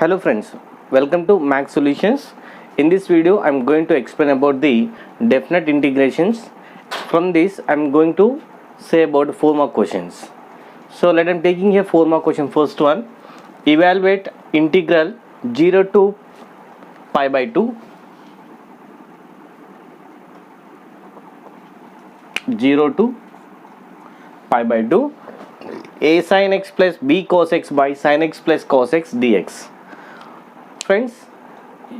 Hello friends, welcome to Max Solutions. In this video, I am going to explain about the definite integrations. From this, I am going to say about 4 more questions. So let I'm taking here 4 more questions. First one, evaluate integral 0 to pi by 2, 0 to pi by 2, a sin x plus b cos x by sin x plus cos x dx. Friends,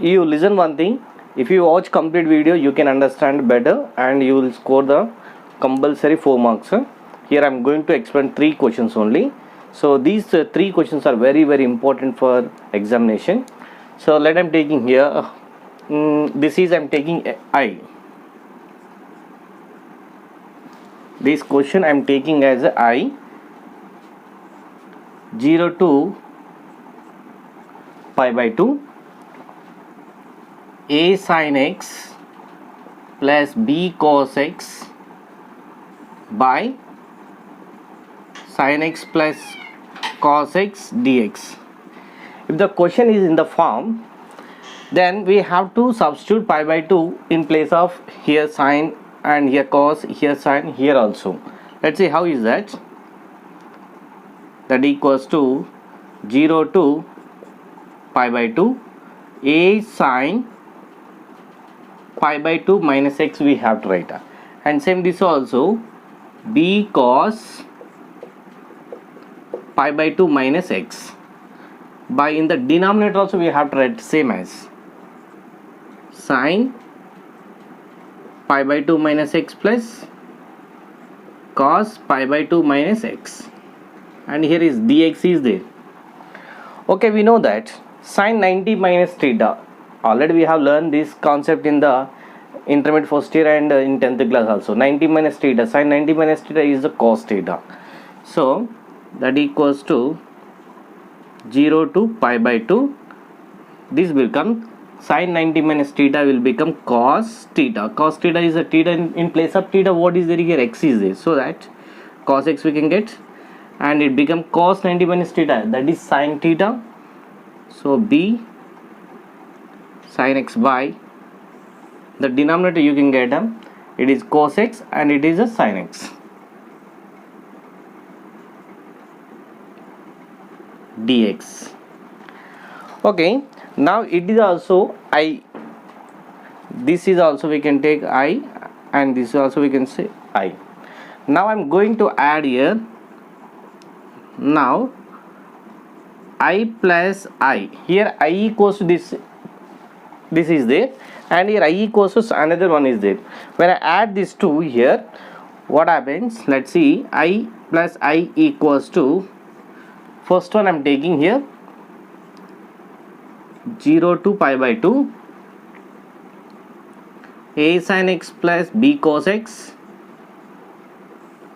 you listen one thing. If you watch complete video, you can understand better and you will score the compulsory 4 marks. Here I am going to explain 3 questions only. So these 3 questions are very important for examination. So let I'm taking here. This is I'm taking I. This question I'm taking as I. 0 to pi by 2, a sin x plus b cos x by sin x plus cos x dx. If the question is in the form, then we have to substitute pi by 2 in place of here sin and here cos, here sin, here also. Let's see how is that. That equals to 0 to pi by 2, a sin pi by 2 minus x we have to write. And same this also, b cos pi by 2 minus x. By in the denominator also we have to write same as sin pi by 2 minus x plus cos pi by 2 minus x. And here is dx is there. Okay, we know that sin 90 minus theta. Already we have learned this concept in the intermediate first year and in 10th class also. 90 minus theta, sin 90 minus theta is the cos theta. So that equals to 0 to pi by 2. This will become sin 90 minus theta will become cos theta. Cos theta is a theta in place of theta. What is there here? X is there. So that cos x we can get, and it become cos 90 minus theta, that is sin theta. So b sin x by the denominator you can get it is cos x and it is a sin x dx. Okay, now it is also I. This is also we can take I, and this also we can say I. Now I am going to add here. Now I plus I, here I equals to this is there, and here I equals to another one is there. When I add these two here, what happens? Let's see. I plus I equals to, first one I'm taking here 0 to pi by 2, a sin x plus b cos x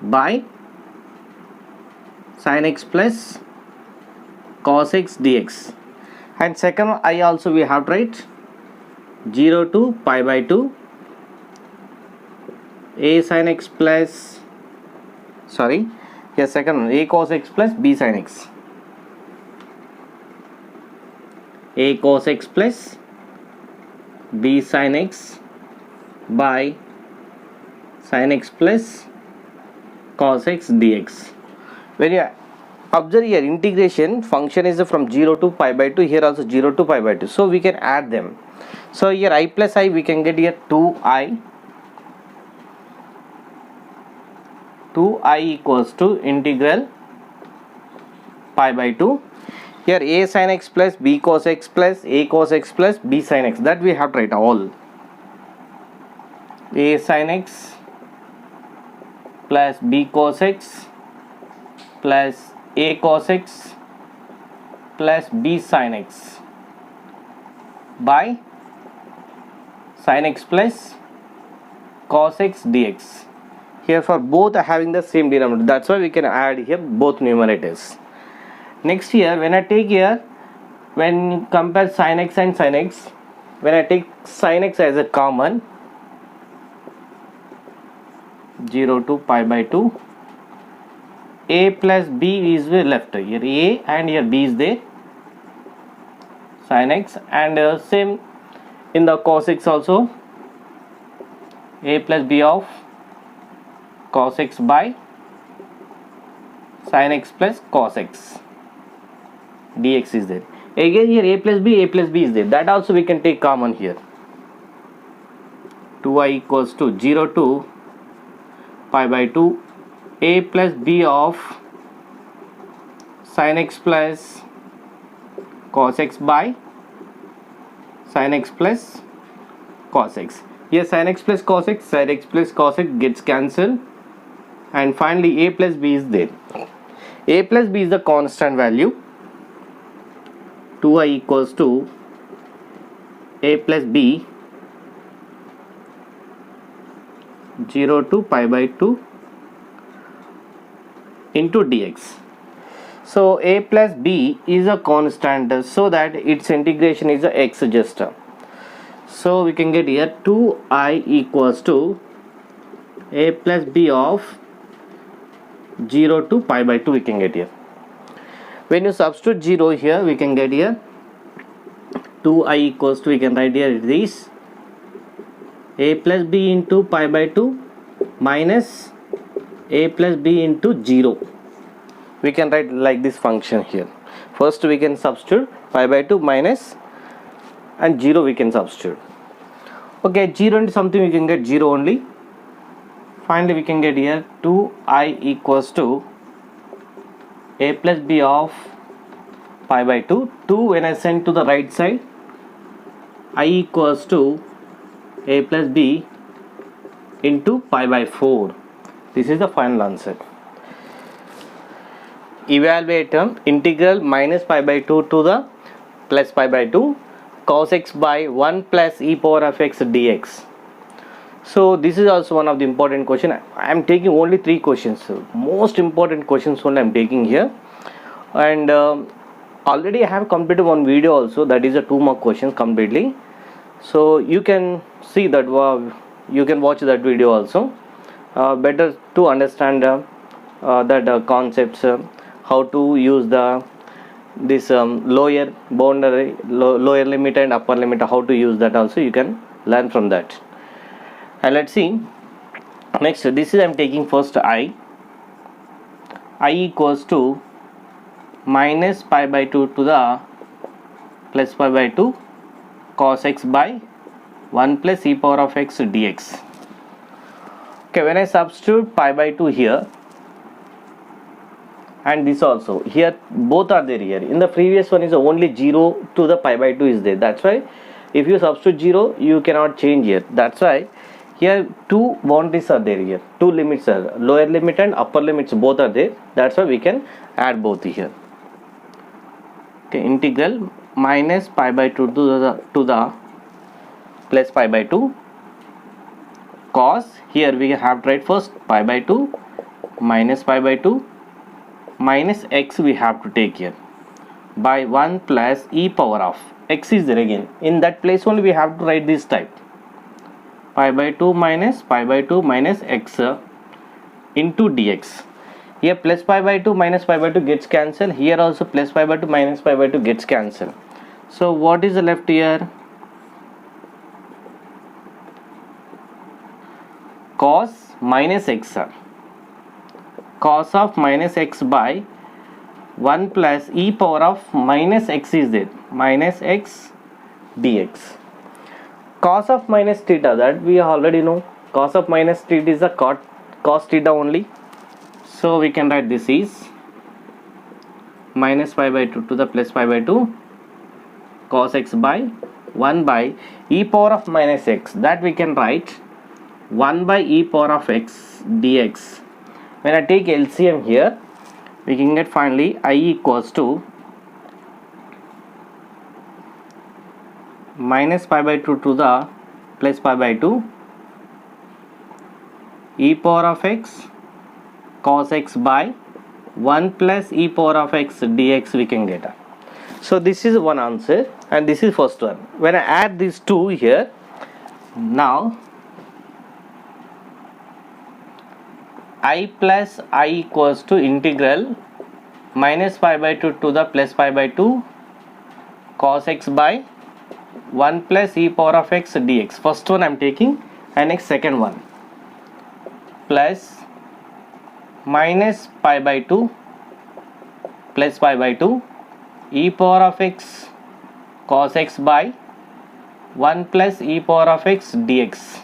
by sin x plus cos x dx. And second one I also we have to write 0 to pi by 2, a sin x plus, sorry, here second one, a cos x plus b sin x, a cos x plus b sin x by sin x plus cos x dx. When you observe here, integration function is from 0 to pi by 2, here also 0 to pi by 2, so we can add them. So here I plus I we can get here 2i equals to integral pi by 2. Here a sin x plus b cos x plus a cos x plus b sin x, that we have to write all. A sin x plus b cos x plus a cos x plus b sin x by sin x plus cos x dx. Here for both are having the same denominator, that's why we can add here both numerators. Next here, when I take here, when compare sin x and sin x, when I take sin x as a common, 0 to pi by 2, a plus b is left, here a and here b is there, sin x, and same in the cos x also, a plus b of cos x by sin x plus cos x dx is there. Again here a plus b is there, that also we can take common here. 2i equals to 0 to pi by 2 a plus b of sin x plus cos x by sin x plus cos x. Here sin x plus cos x gets cancelled, and finally a plus b is there. A plus b is the constant value. 2i equals to a plus b 0 to pi by 2 into dx. So a plus b is a constant, so that its integration is a x just. So we can get here 2i equals to a plus b of 0 to pi by 2 we can get here. When you substitute 0 here, we can get here 2i equals to, we can write here it is a plus b into pi by 2 minus a plus b into 0. We can write like this function here. First we can substitute pi by 2 minus, and 0 we can substitute. Okay, 0 into something we can get 0 only. Finally we can get here 2i equals to a plus b of pi by 2. 2 when I send to the right side, I equals to a plus b into pi by 4. This is the final answer. Evaluate integral minus pi by 2 to the plus pi by 2 cos x by 1 plus e power of x dx. So this is also one of the important question. I am taking only 3 questions, most important questions only I am taking here, and already I have completed one video also, that is a 2 more questions completely. So you can see that, you can watch that video also, better to understand that concepts, how to use this lower boundary, lower limit and upper limit, how to use that also you can learn from that. And let's see next. This is I am taking first I equals to minus pi by 2 to the plus pi by 2 cos x by 1 plus e power of x dx. Okay, when I substitute pi by 2 here, and this also here, both are there here. In the previous one is only 0 to the pi by 2 is there, that's why if you substitute 0 you cannot change here. That's why here 2 boundaries are there here, 2 limits are, lower limit and upper limits both are there. That's why we can add both here. Okay, integral minus pi by 2 to the plus pi by 2 cos, here we have to write first pi by 2 minus pi by 2 minus x we have to take here by 1 plus e power of x is there again. In that place only we have to write this type, pi by 2 minus x into dx. Here plus pi by 2 minus pi by 2 gets cancelled, here also plus pi by 2 minus pi by 2 gets cancelled. So what is left here? Cos minus x, cos of minus x by 1 plus e power of minus x is there, minus x dx. Cos of minus theta, that we already know, cos of minus theta is a cos theta only. So we can write this is minus pi by 2 to the plus pi by 2 cos x by 1 by e power of minus x, that we can write 1 by e power of x dx. When I take LCM here, we can get finally I equals to minus pi by 2 to the plus pi by 2 e power of x cos x by 1 plus e power of x dx we can get. So this is one answer, and this is first one. When I add these two here, now I plus I equals to integral minus pi by 2 to the plus pi by 2 cos x by 1 plus e power of x dx. First one I am taking, and next second one plus minus pi by 2 plus pi by 2 e power of x cos x by 1 plus e power of x dx.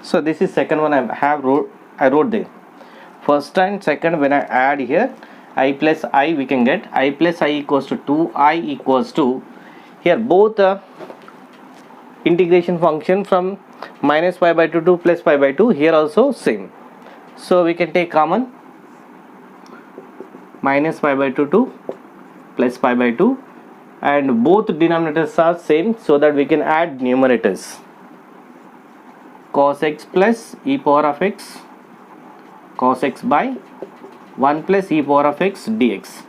So this is second one I wrote there. First and second, when I add here I plus I, we can get I plus I equals to 2I equals to, here both integration function from minus pi by 2 to plus pi by 2, here also same. So we can take common minus pi by 2 to plus pi by 2, and both denominators are same, so that we can add numerators. Cos x plus e power of x cos x by 1 plus e power of x dx.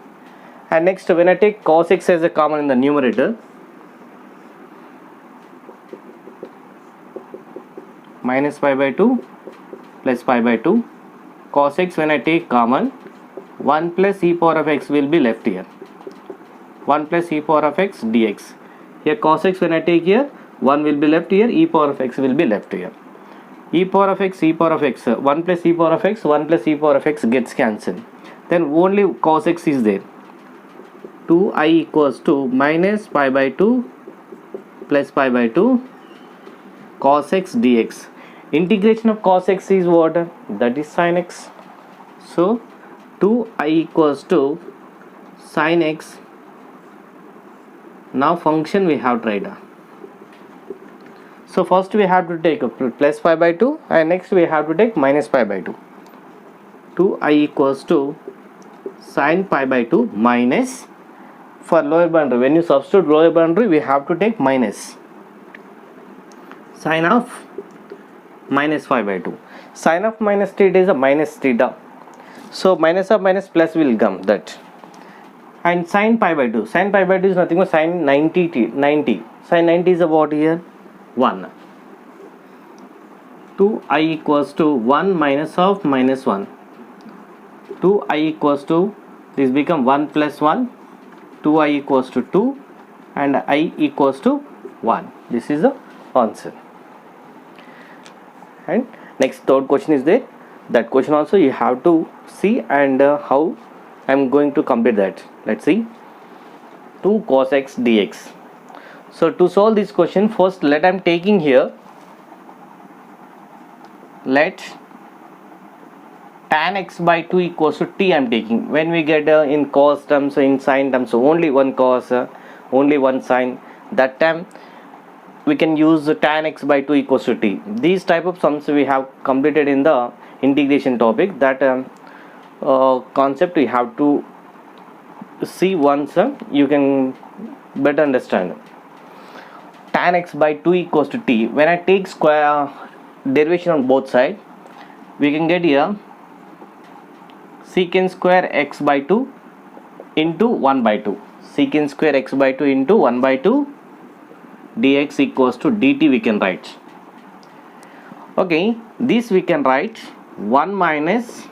And next, when I take cos x as a common in the numerator, minus pi by 2 plus pi by 2, cos x when I take common, 1 plus e power of x will be left here, 1 plus e power of x dx. Here cos x when I take here, 1 will be left here, e power of x will be left here. E power of x, 1 plus e power of x, 1 plus e power of x gets cancelled. Then only cos x is there. 2I equals to minus pi by 2 plus pi by 2 cos x dx. Integration of cos x is what? That is sin x. So 2I equals to sin x. Now function we have tried. So first we have to take plus pi by 2, and next we have to take minus pi by 2. 2I equals to sin pi by 2 minus, for lower boundary, when you substitute lower boundary we have to take minus, sin of minus pi by 2. Sin of minus theta is a minus theta. So minus of minus plus will come that. And sin pi by 2. Sin pi by 2 is nothing but sin 90. Sin 90 is about here 1. 2I equals to 1 minus of minus 1. 2I equals to, this become 1 plus 1. 2I equals to 2 and I equals to 1. This is the answer. And next third question is there. That question also you have to see, and how I am going to complete that. Let's see. 2 cos x dx. So to solve this question, first let I am taking here, let tan x by 2 equals to t I am taking. When we get in cos terms, in sin terms, so only one cos, only one sin, that time we can use tan x by 2 equals to t. These type of sums we have completed in the integration topic. That concept we have to see once, you can better understand. Tan x by 2 equals to t. When I take square derivation on both sides, we can get here secant square x by 2 into 1 by 2. Secant square x by 2 into 1 by 2 dx equals to dt we can write. Okay, this we can write 1 minus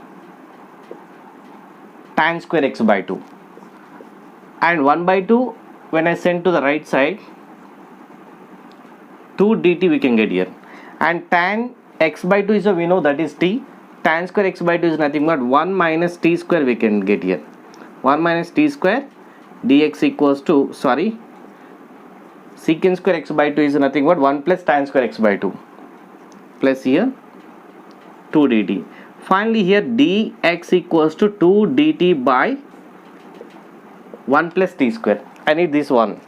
tan square x by 2, and 1 by 2 when I send to the right side, 2 dt we can get here, and tan x by 2 is we know that is t. Tan square x by 2 is nothing but 1 minus t square we can get here. 1 minus t square dx equals to, secant square x by 2 is nothing but 1 plus tan square x by 2 plus here 2 dt. Finally here dx equals to 2 dt by 1 plus t square. I need this one.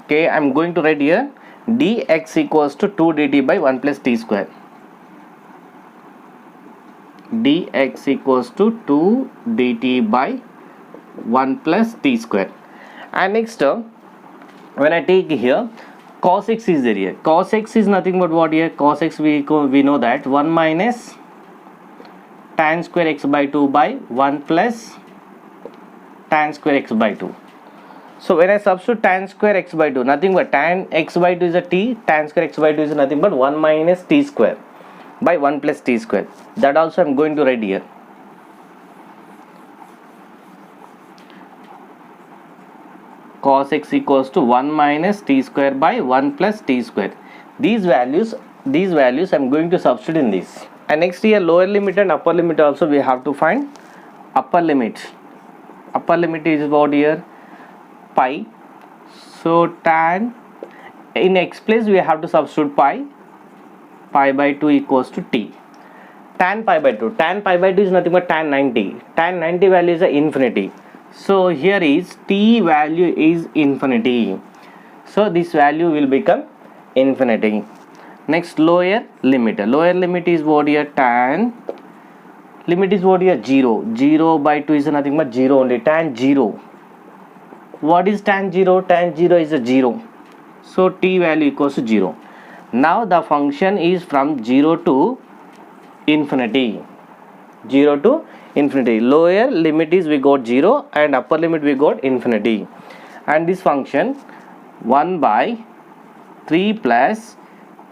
Okay, I am going to write here dx equals to 2 dt by 1 plus t square. Dx equals to 2 dt by 1 plus t square. And next when I take here cos x is there here. Cos x is nothing but what here? Cos x we know that 1 minus tan square x by 2 by 1 plus tan square x by 2. So when I substitute tan square x by 2, nothing but tan x by 2 is a t, tan square x by 2 is nothing but 1 minus t square by 1 plus t square. That also I am going to write here. cos x equals to 1 minus t square by 1 plus t square. These values I'm going to substitute in this. And next here, lower limit and upper limit also we have to find. Upper limit is what here? Pi. So tan, in x place we have to substitute pi by 2 equals to t. Tan pi by 2 is nothing but tan 90. Tan 90 value is infinity. So here is t value is infinity. So this value will become infinity. Next, lower limit is what here? Tan limit is what here? 0. 0 by 2 is nothing but 0 only. Tan 0. What is tan 0? Tan 0 is a 0. So t value equals to 0. Now the function is from 0 to infinity. 0 to infinity. Lower limit is we got 0 and upper limit we got infinity. And this function 1 by 3 plus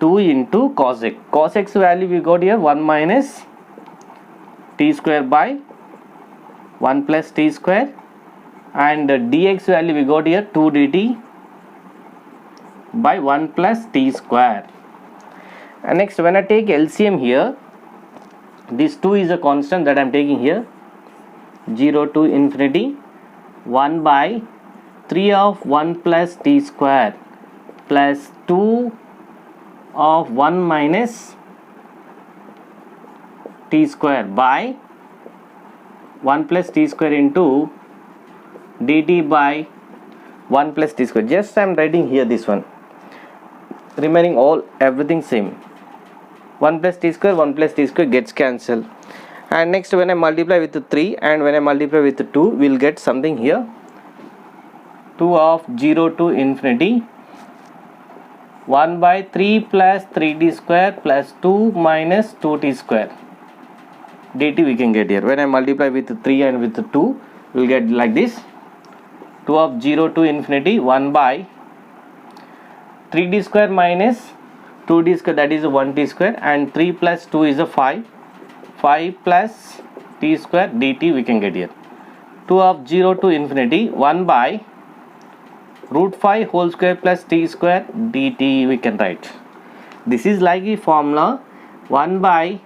2 into cos x. Cos x value we got here 1 minus t square by 1 plus t square, and dx value we got here 2 dt by 1 plus t square. And next, when I take LCM here, this 2 is a constant that I am taking here. 0 to infinity, 1 by 3 of 1 plus t square plus 2 of 1 minus t square by 1 plus t square into dt by 1 plus t square. Just I am writing here this one, remaining everything same. 1 plus t square gets cancelled. And next, when I multiply with 3 and when I multiply with 2, we'll get something here. 2 of 0 to infinity, 1 by 3 plus 3t square plus 2 minus 2t square dt we can get here. When I multiply with 3 and with 2, we'll get like this. 2 of 0 to infinity, 1 by 3t square minus 2t square, that is 1t square, and 3 plus 2 is a 5 plus t square dt we can get here. 2 of 0 to infinity, 1 by root 5 whole square plus t square dt we can write. This is like a formula 1 by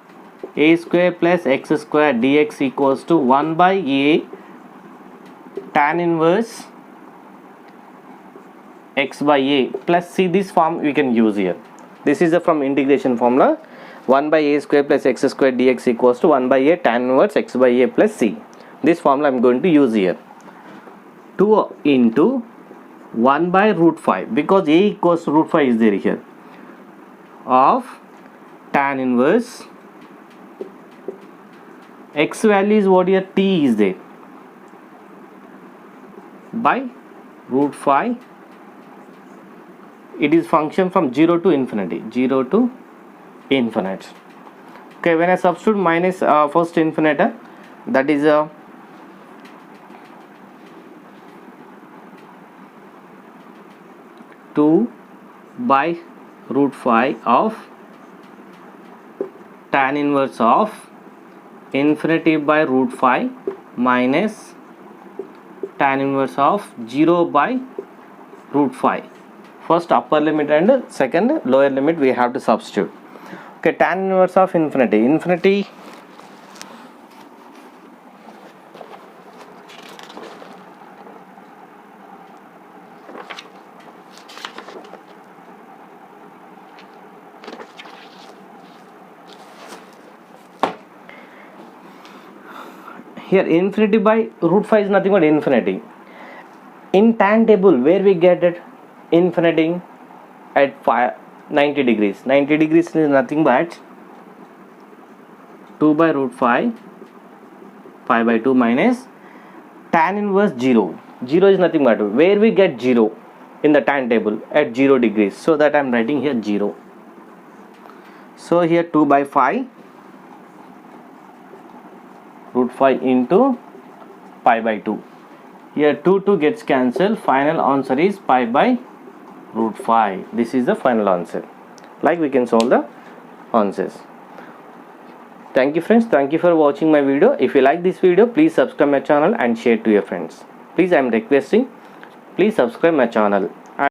a square plus x square dx equals to 1 by a tan inverse x by a plus c. This form we can use here. This is from integration formula. 1 by a square plus x square dx equals to 1 by a tan inverse x by a plus c. This formula I am going to use here. 2 into 1 by root 5, because a equals to root 5 is there here, of tan inverse x value is what here? T is there, by root 5. It is function from 0 to infinity. 0 to infinite. Okay, when I substitute minus first infinite, that is 2 by root 5 of tan inverse of infinity by root 5 minus tan inverse of 0 by root 5. First upper limit and second lower limit we have to substitute. Okay, tan inverse of infinity here, infinity by root 5 is nothing but infinity. In tan table, where we get it? Infinity at 90 degrees. 90 degrees is nothing but 2 by root 5 pi by 2 minus tan inverse 0. 0 is nothing but where we get 0 in the tan table at 0 degrees. So that I am writing here 0. So here 2 by 5 root 5 into pi by 2. Here 2 gets cancelled. Final answer is pi by root 5. This is the final answer. Like we can solve the answers. Thank you friends. Thank you for watching my video. If you like this video, please subscribe my channel and share to your friends. Please, I am requesting, please subscribe my channel.